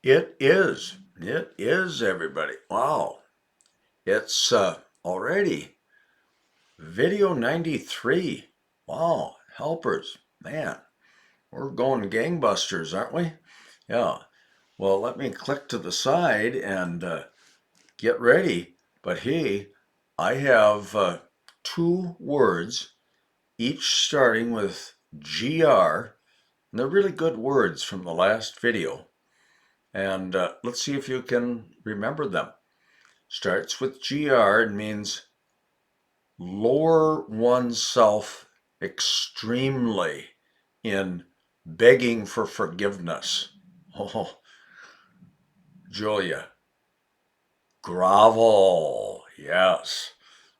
It is. It is, everybody. Wow. It's already video 93. Wow. Helpers. Man, we're going gangbusters, aren't we? Yeah. Well, let me click to the side and get ready. But hey, I have two words, each starting with GR. And they're really good words from the last video. And let's see if you can remember them. Starts with GR and means lower oneself extremely in begging for forgiveness. Oh, Julia, grovel. Yes.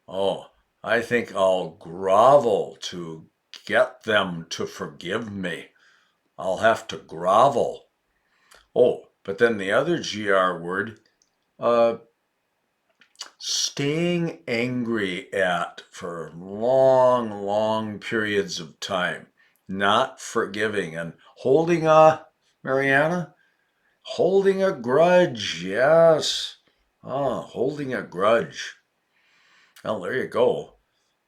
Oh, I think I'll grovel to get them to forgive me. I'll have to grovel. Oh, but then the other GR word, uh, staying angry at for long, long periods of time, not forgiving and holding Mariana, holding a grudge. Yes. Holding a grudge. Well, there you go.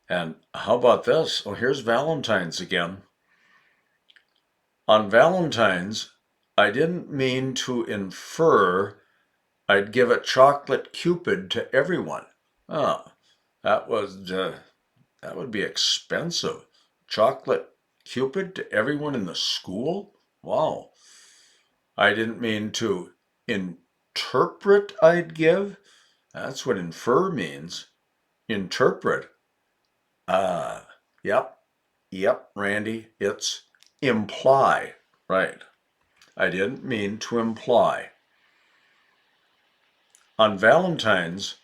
And how about this? Oh, here's Valentine's again. On Valentine's, I didn't mean to infer I'd give a chocolate cupid to everyone. Oh, that was that would be expensive. Chocolate Cupid to everyone in the school? Wow. I didn't mean to interpret I'd give. That's what infer means. Interpret. Ah, yep, Randy. It's imply. Right. I didn't mean to imply. On Valentine's,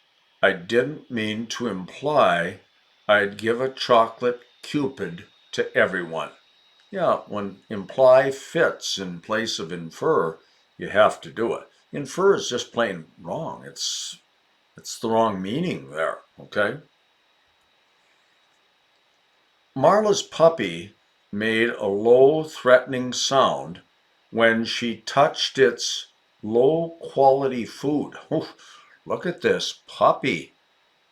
I didn't mean to imply I'd give a chocolate Cupid to everyone. Yeah, when imply fits in place of infer, you have to do it. Infer is just plain wrong. It's the wrong meaning there, okay? Marla's puppy made a low, threatening sound when she touched its low quality food. Oh, look at this puppy.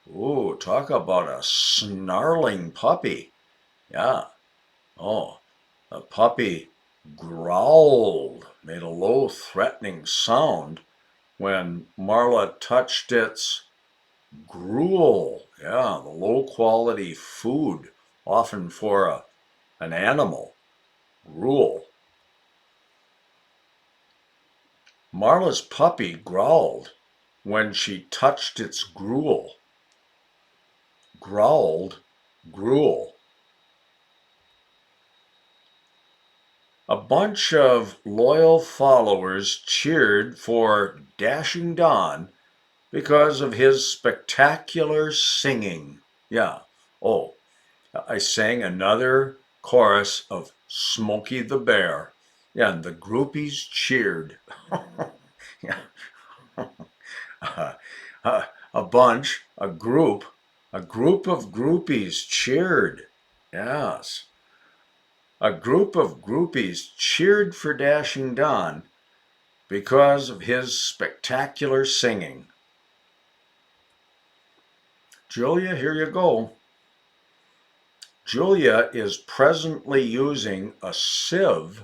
Ooh, talk about a snarling puppy. Yeah. Oh, the puppy growled, made a low, threatening sound when Marla touched its gruel. Yeah, the low quality food, often for an animal. Gruel. Marla's puppy growled when she touched its gruel. Growled, gruel. A bunch of loyal followers cheered for Dashing Don because of his spectacular singing. Yeah. Oh, I sang another chorus of Smokey the Bear. Yeah, and the groupies cheered. Yeah. A bunch, a group of groupies cheered. Yes. A group of groupies cheered for Dashing Don because of his spectacular singing. Julia, here you go. Julia is presently using a sieve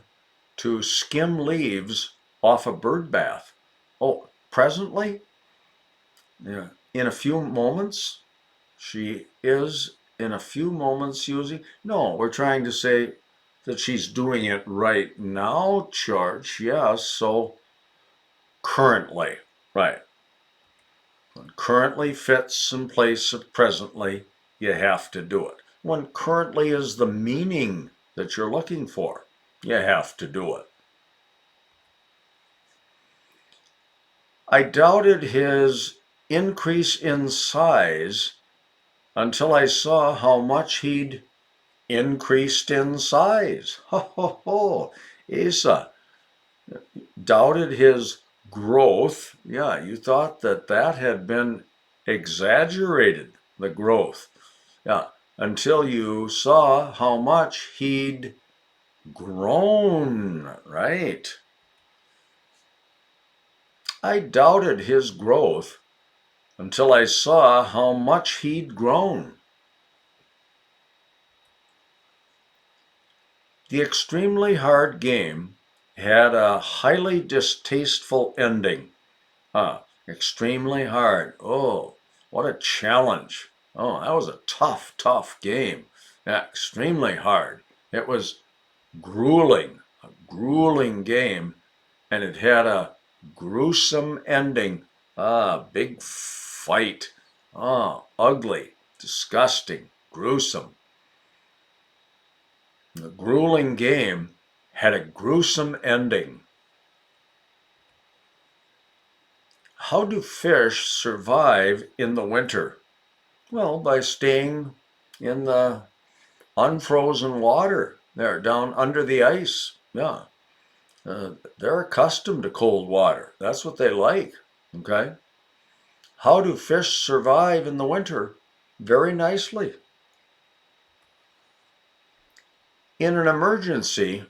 to skim leaves off a bird bath. Oh, presently? Yeah. In a few moments? She is in a few moments using. No, we're trying to say that she's doing it right now, Church. Yes, so currently. Right. When currently fits in place of presently, you have to do it. When currently is the meaning that you're looking for, you have to do it. I doubted his increase in size until I saw how much he'd increased in size. Ho, ho, ho. Asa doubted his growth. Yeah, you thought that had been exaggerated, the growth. Yeah, until you saw how much he'd grown, right? I doubted his growth until I saw how much he'd grown. The extremely hard game had a highly distasteful ending. Extremely hard. Oh, what a challenge. Oh, that was a tough, tough game. Yeah, extremely hard. It was grueling, a grueling game, and it had a gruesome ending. Big fight. Ugly, disgusting, gruesome. The grueling game had a gruesome ending. How do fish survive in the winter? Well, by staying in the unfrozen water. They're down under the ice. Yeah. They're accustomed to cold water. That's what they like. Okay. How do fish survive in the winter? Very nicely. In an emergency,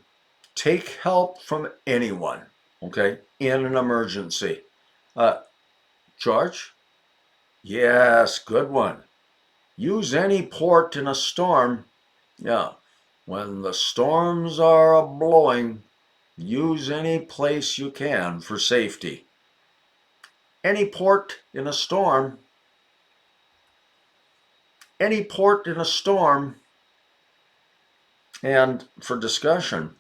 take help from anyone. Okay. In an emergency. George? Yes, good one. Use any port in a storm. Yeah. When the storms are a blowing, use any place you can for safety. Any port in a storm. Any port in a storm. And for discussion,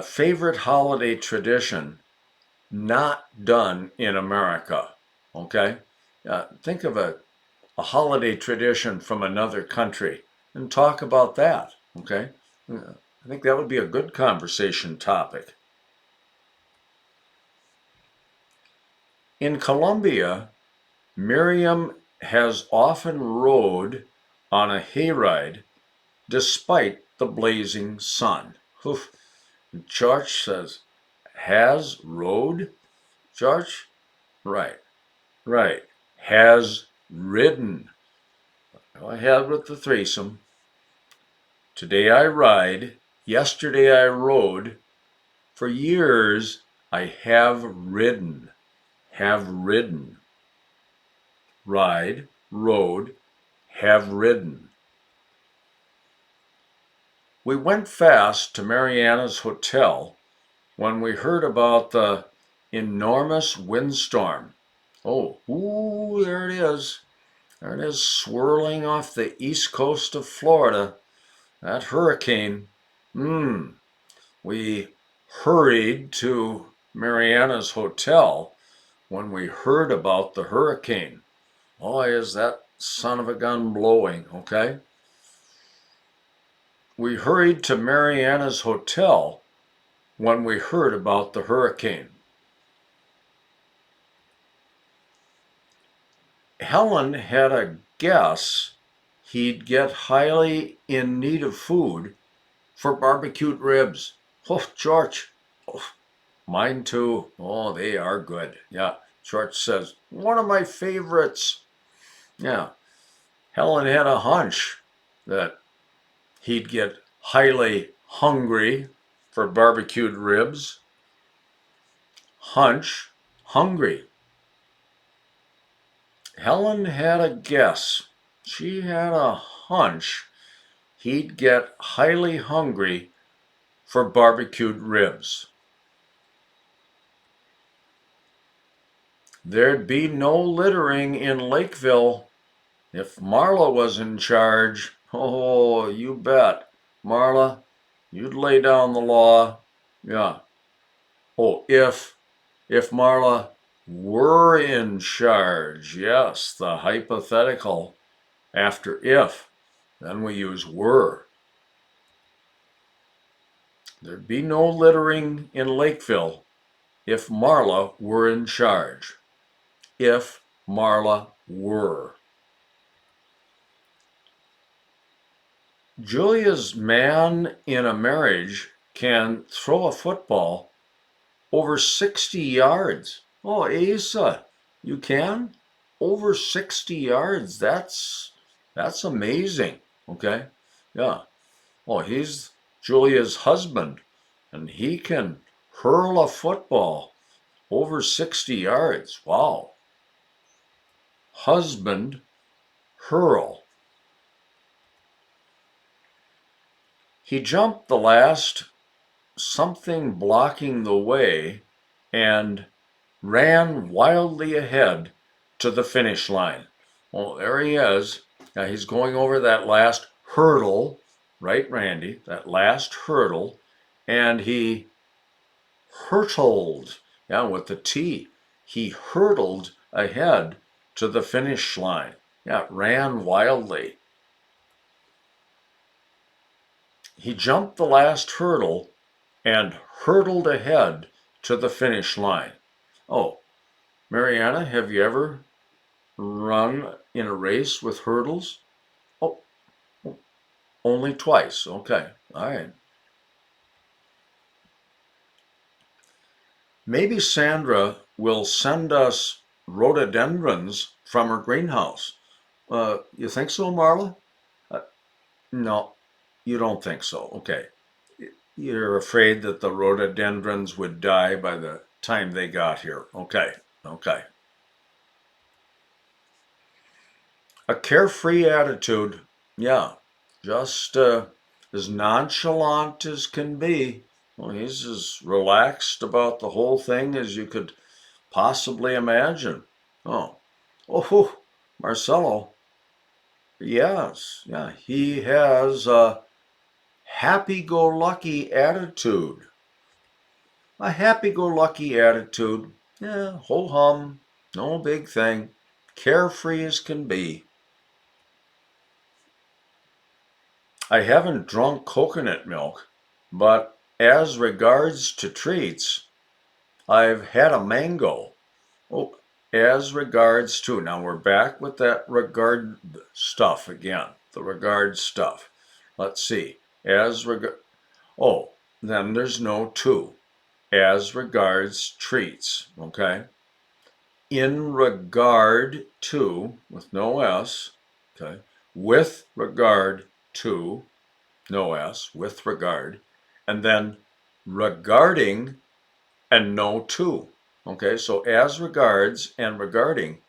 favorite holiday tradition not done in America. Okay? Think of a holiday tradition from another country and talk about that. Okay? I think that would be a good conversation topic. In Colombia, Miriam has often rode on a hayride despite the blazing sun. Oof. George says, has rode? George? Right, right. Has ridden. Go ahead with the threesome. Today I ride. Yesterday I rode. For years I have ridden. Have ridden. Ride, rode, have ridden. We went fast to Mariana's hotel when we heard about the enormous windstorm. Oh, ooh, there it is. There it is, swirling off the east coast of Florida. That hurricane. We hurried to Mariana's hotel when we heard about the hurricane. Boy, is that son of a gun blowing, okay? We hurried to Mariana's hotel when we heard about the hurricane. Helen had a guess he'd get highly in need of food for barbecued ribs. Oh, George. Oh, mine too. Oh, they are good. Yeah, George says, one of my favorites. Yeah, Helen had a hunch that he'd get highly hungry for barbecued ribs. Hunch, hungry. Helen had a guess. She had a hunch he'd get highly hungry for barbecued ribs. There'd be no littering in Lakeville if Marla was in charge. Oh, you bet. Marla, you'd lay down the law. Yeah. Oh, if Marla were in charge. Yes, the hypothetical after if. Then we use were. There'd be no littering in Lakeville if Marla were in charge. If Marla were. Julia's man in a marriage can throw a football over 60 yards. Oh, Asa, you can? Over 60 yards. That's amazing. Okay? Yeah. Oh, he's Julia's husband, and he can hurl a football over 60 yards. Wow. Husband, hurl. He jumped the last, something blocking the way, and ran wildly ahead to the finish line. Well, there he is. Now he's going over that last hurdle, right, Randy? That last hurdle, and he hurtled, yeah, with the T. He hurtled ahead to the finish line. Yeah, ran wildly. He jumped the last hurdle and hurtled ahead to the finish line. Oh, Mariana, have you ever run in a race with hurdles? Oh, only twice. Okay, all right. Maybe Sandra will send us rhododendrons from her greenhouse. You think so, Marla? Uh, no, you don't think so. Okay. You're afraid that the rhododendrons would die by the time they got here. Okay, okay. A carefree attitude, yeah, just as nonchalant as can be. Well, he's as relaxed about the whole thing as you could possibly imagine. Oh, oh, Marcelo, yes, yeah, he has a happy-go-lucky attitude. A happy-go-lucky attitude, yeah, ho-hum, no big thing, carefree as can be. I haven't drunk coconut milk, but as regards to treats, I've had a mango. Oh, as regards to, now we're back with that regard stuff again, the regard stuff. Let's see, as regard, oh, then there's no to. As regards treats, okay? In regard to, with no S, okay? With regard to, no S, with regard, and then regarding and no to. Okay, so as regards and regarding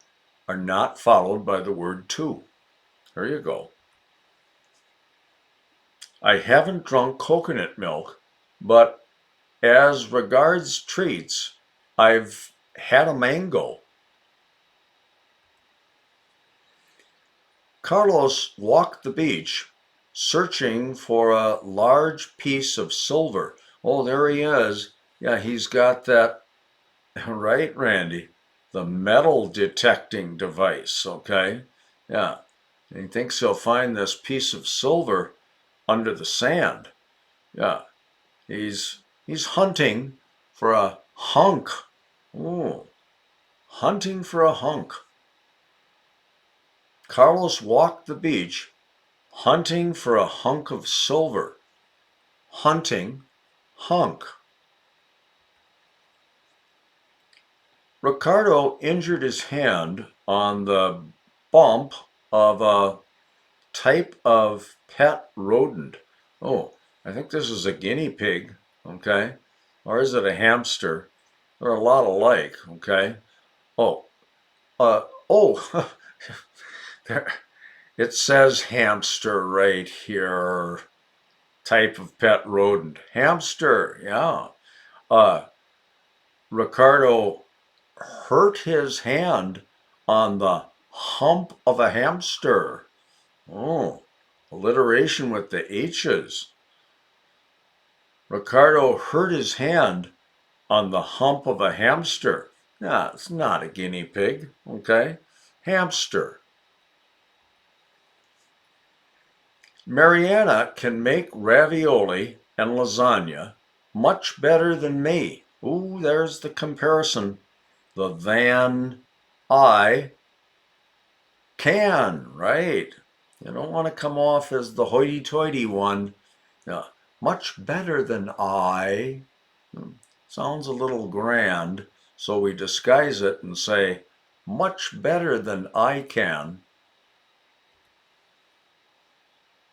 are not followed by the word to. There you go. I haven't drunk coconut milk, but as regards treats, I've had a mango. Carlos walked the beach searching for a large piece of silver. Oh, there he is. Yeah, he's got that, right, Randy? The metal detecting device, okay? Yeah. And he thinks he'll find this piece of silver under the sand. Yeah. He's hunting for a hunk. Oh, hunting for a hunk. Carlos walked the beach hunting for a hunk of silver. Hunting, hunk. Ricardo injured his hand on the bump of a type of pet rodent. Oh, I think this is a guinea pig, okay? Or is it a hamster? They're a lot alike, okay? Oh, oh, there, it says hamster right here. Type of pet rodent. Hamster, yeah. Ricardo hurt his hand on the hump of a hamster. Oh, alliteration with the H's. Ricardo hurt his hand on the hump of a hamster. Nah, it's not a guinea pig, okay? Hamster. Mariana can make ravioli and lasagna much better than me. Ooh, there's the comparison. The than I can, right? You don't want to come off as the hoity-toity one. Much better than I. Sounds a little grand, so we disguise it and say, much better than I can.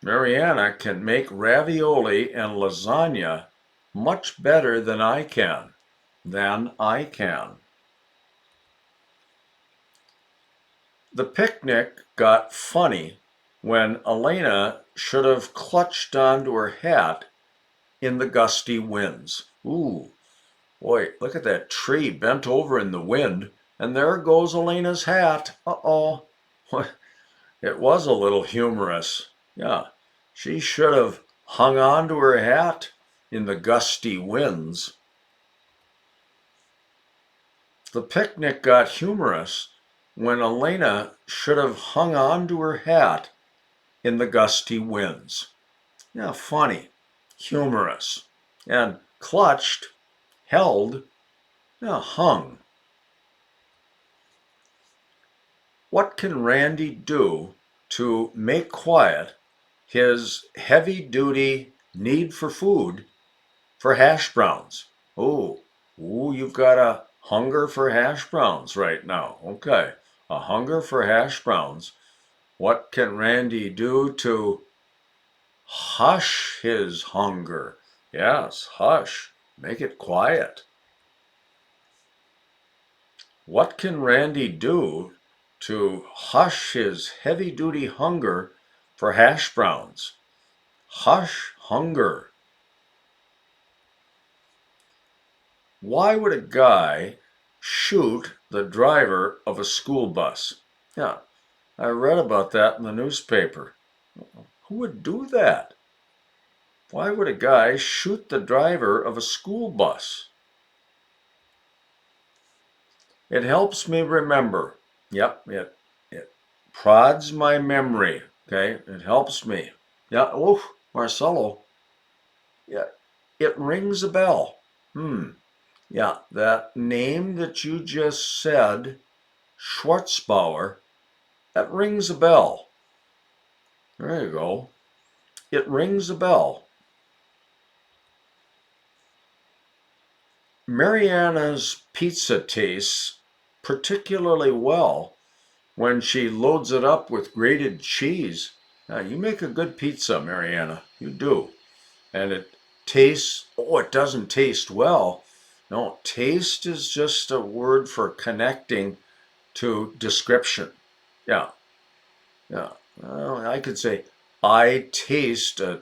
Mariana can make ravioli and lasagna much better than I can. than I can. The picnic got funny when Elena should have clutched onto her hat in the gusty winds. Ooh, boy, look at that tree bent over in the wind, and there goes Elena's hat. Uh-oh. It was a little humorous. Yeah, she should have hung on to her hat in the gusty winds. The picnic got humorous when Elena should have hung on to her hat in the gusty winds. Yeah, funny, humorous, and clutched, held, yeah, hung. What can Randy do to make quiet his heavy-duty need for food for hash browns? Oh, you've got a hunger for hash browns right now. Okay, a hunger for hash browns. What can Randy do to hush his hunger? Yes, hush. Make it quiet. What can Randy do to hush his heavy-duty hunger for hash browns? Hush hunger. Why would a guy shoot the driver of a school bus? Yeah, I read about that in the newspaper. Who would do that? Why would a guy shoot the driver of a school bus? It helps me remember. Yep, it prods my memory. Okay, it helps me. Yeah, oh, Marcelo. Yeah, it rings a bell. Yeah, that name that you just said, Schwarzbauer, that rings a bell. There you go. It rings a bell. Mariana's pizza tastes particularly well when she loads it up with grated cheese. Now, you make a good pizza, Mariana. You do. And it tastes, it doesn't taste well. No, taste is just a word for connecting to description. Yeah, yeah. Well, I could say, I taste a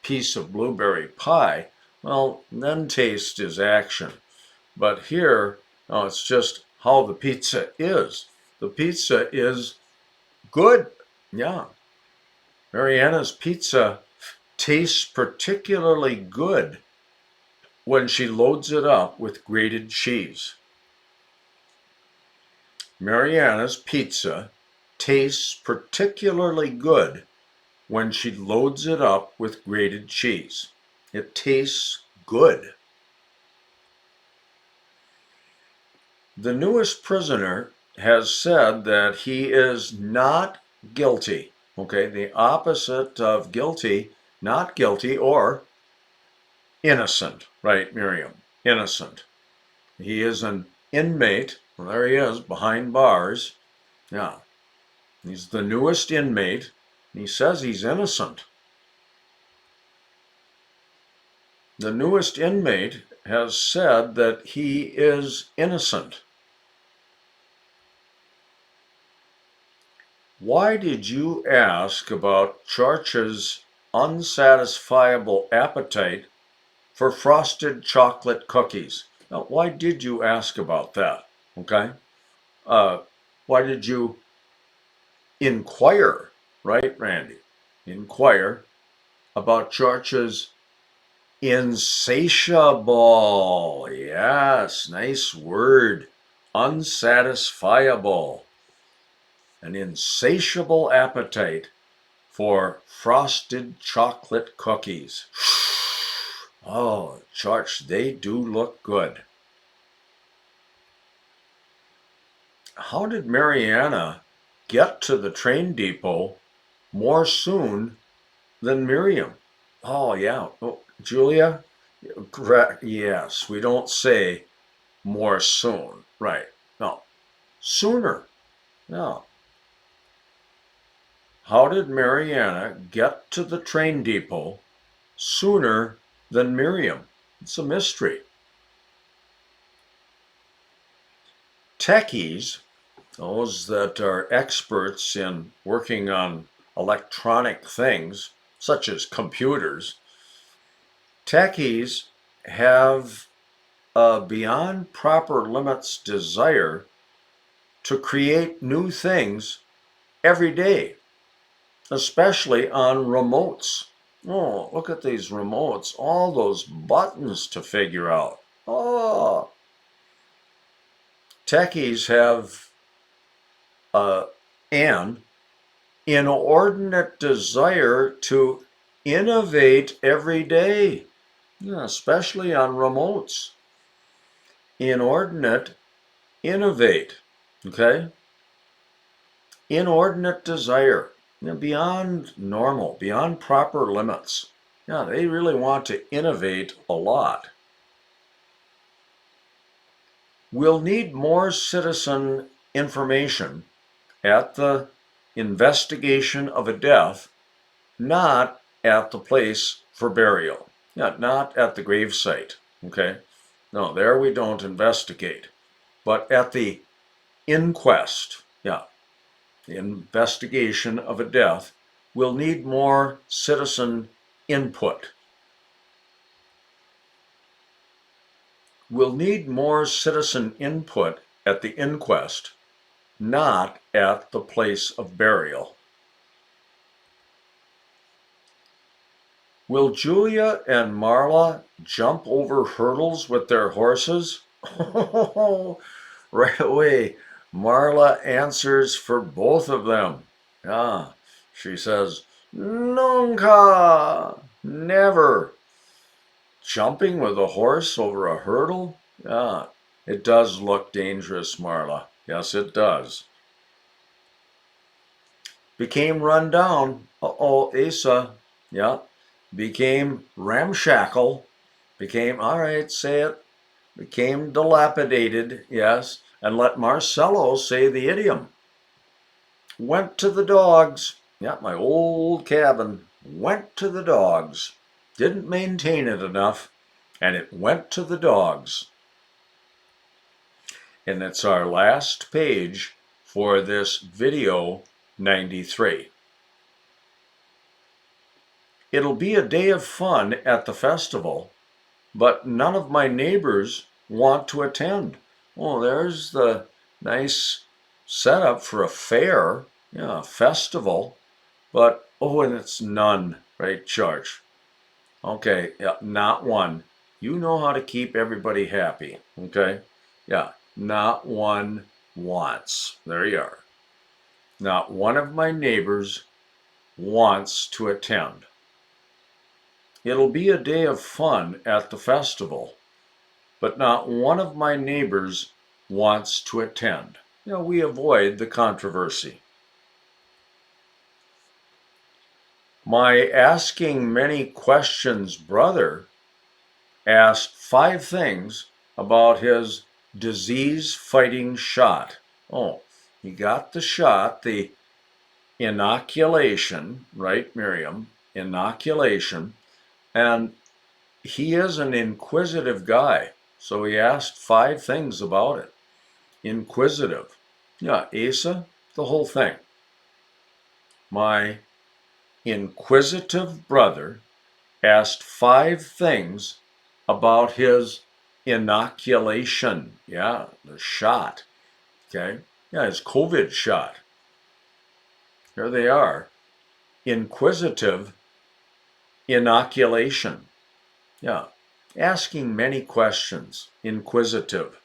piece of blueberry pie. Well, then taste is action. But here, it's just how the pizza is. The pizza is good. Yeah. Mariana's pizza tastes particularly good when she loads it up with grated cheese. Mariana's pizza tastes particularly good when she loads it up with grated cheese. It tastes good. The newest prisoner has said that he is not guilty. Okay, the opposite of guilty, not guilty, or innocent, right, Miriam? Innocent. He is an inmate. Well, there he is, behind bars. Yeah, he's the newest inmate. He says he's innocent. The newest inmate has said that he is innocent. Why did you ask about Church's unsatisfiable appetite for frosted chocolate cookies? Now, why did you ask about that? Okay. Why did you inquire, right, Randy? Inquire about Church's insatiable, yes, nice word, unsatisfiable, an insatiable appetite for frosted chocolate cookies. Oh, Church, they do look good. How did Mariana get to the train depot more soon than Miriam? Oh, yeah. Oh, Julia? Correct. Yes, we don't say more soon. Right. No, sooner. No. How did Mariana get to the train depot sooner than Miriam? It's a mystery. Techies, those that are experts in working on electronic things, such as computers, techies have a beyond proper limits desire to create new things every day, especially on remotes. Oh, look at these remotes, all those buttons to figure out. Oh, techies have an inordinate desire to innovate every day, yeah, especially on remotes. Inordinate, innovate, okay? Inordinate desire, beyond normal, beyond proper limits. Yeah, they really want to innovate a lot. We'll need more citizen information at the investigation of a death, not at the place for burial. Yeah, not at the gravesite. Okay? No, there we don't investigate. But at the inquest, yeah, the investigation of a death, we'll need more citizen input. We'll need more citizen input at the inquest, not at the place of burial. Will Julia and Marla jump over hurdles with their horses? Right away, Marla answers for both of them. Ah, she says, Nunca, never. Jumping with a horse over a hurdle? Ah, it does look dangerous, Marla. Yes, it does. Became run down. Uh-oh, Asa. Yeah. Became ramshackle. Became, all right, say it. Became dilapidated, yes. And let Marcello say the idiom. Went to the dogs. Yeah, my old cabin. Went to the dogs. Didn't maintain it enough, and it went to the dogs. And it's our last page for this video 93. It'll be a day of fun at the festival, but none of my neighbors want to attend. Oh, there's the nice setup for a fair, yeah, a festival, but oh, and it's none, right, George? Okay, yeah, not one. You know how to keep everybody happy, okay? Yeah, not one wants. There you are. Not one of my neighbors wants to attend. It'll be a day of fun at the festival, but not one of my neighbors wants to attend. We avoid the controversy. My asking many questions brother asked 5 things about his disease-fighting shot. Oh, he got the shot, the inoculation, right, Miriam? Inoculation. And he is an inquisitive guy, so he asked 5 things about it. Inquisitive. Yeah, Asa, the whole thing. My inquisitive brother asked 5 things about his inoculation. Yeah, the shot. Okay. Yeah, his COVID shot. Here they are. Inquisitive inoculation. Yeah. Asking many questions. Inquisitive.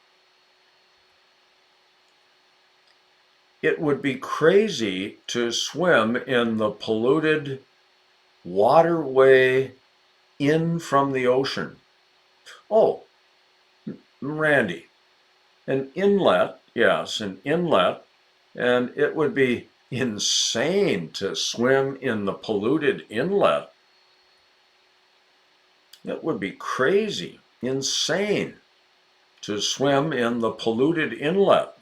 It would be crazy to swim in the polluted waterway in from the ocean. Oh, Randy, an inlet, yes, an inlet, and it would be insane to swim in the polluted inlet. It would be crazy, insane to swim in the polluted inlet.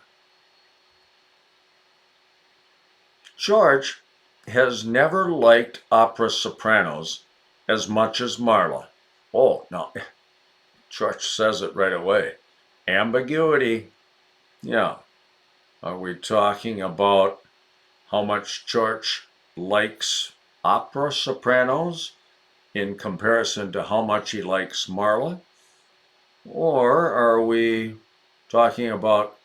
George has never liked opera sopranos as much as Marla. Oh, no, George says it right away. Ambiguity. Yeah. Are we talking about how much George likes opera sopranos in comparison to how much he likes Marla? Or are we talking about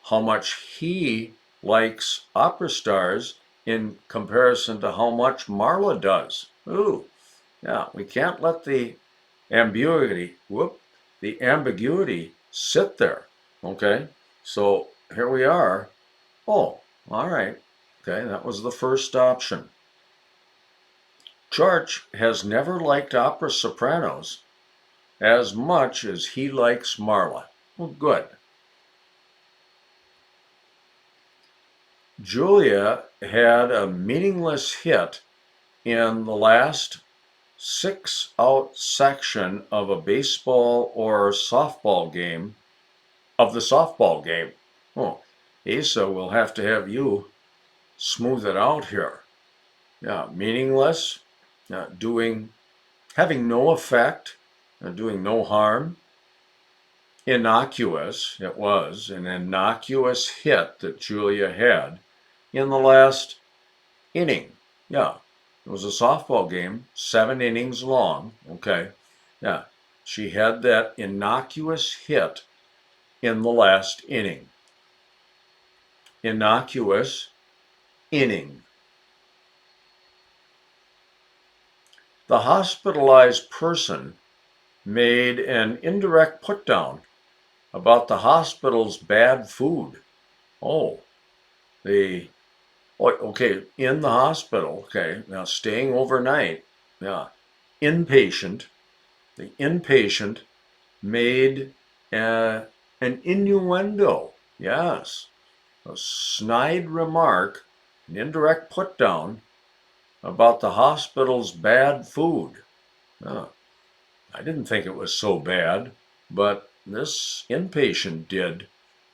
how much he likes opera stars in comparison to how much Marla does? Ooh, yeah, we can't let the ambiguity sit there. Okay, so here we are. Oh, all right. Okay, that was the first option. George has never liked opera sopranos as much as he likes Marla. Well, good. Julia had a meaningless hit in the last 6 out section of a baseball or softball game, of the softball game. Oh, Asa will have to have you smooth it out here. Yeah, meaningless, having no effect, doing no harm. Innocuous, it was an innocuous hit that Julia had in the last inning. Yeah, it was a softball game, 7 innings long. Okay, yeah, she had that innocuous hit in the last inning. Innocuous inning. The hospitalized person made an indirect putdown about the hospital's bad food. Oh, the okay, in the hospital. Okay, now staying overnight. Yeah, inpatient. The inpatient made an innuendo. Yes, a snide remark, an indirect putdown about the hospital's bad food. Uh, I didn't think it was so bad, but this inpatient did.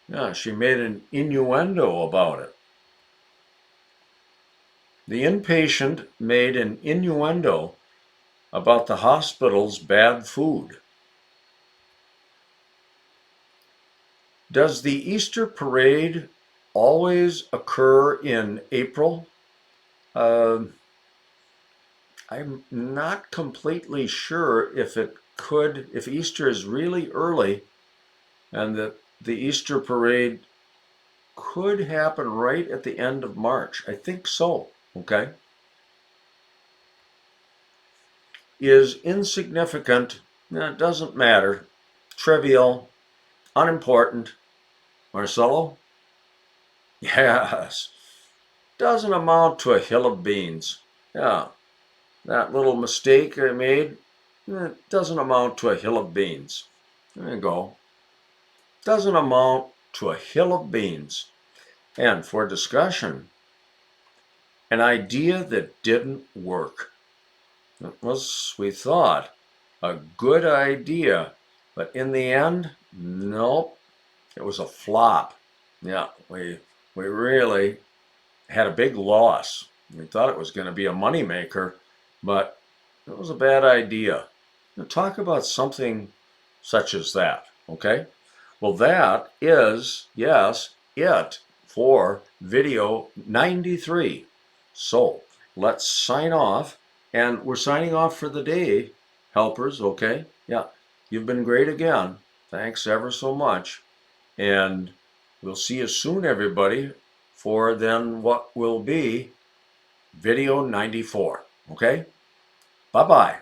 Yeah, she made an innuendo about it. The inpatient made an innuendo about the hospital's bad food. Does the Easter parade always occur in April? I'm not completely sure if Easter is really early and that the Easter parade could happen right at the end of March. I think so. Okay. Is insignificant, it doesn't matter, trivial, unimportant. Marcelo? Yes. Doesn't amount to a hill of beans. Yeah, that little mistake I made, doesn't amount to a hill of beans. There you go. Doesn't amount to a hill of beans. And for discussion, an idea that didn't work. It was, we thought, a good idea, but in the end, nope, it was a flop. Yeah, we really had a big loss. We thought it was going to be a moneymaker, but it was a bad idea. Now, talk about something such as that, okay? Well, that is, yes, it for video 93. So let's sign off, and we're signing off for the day, helpers, okay? Yeah, you've been great again. Thanks ever so much. And we'll see you soon, everybody, for then what will be video 94. Okay? Bye bye.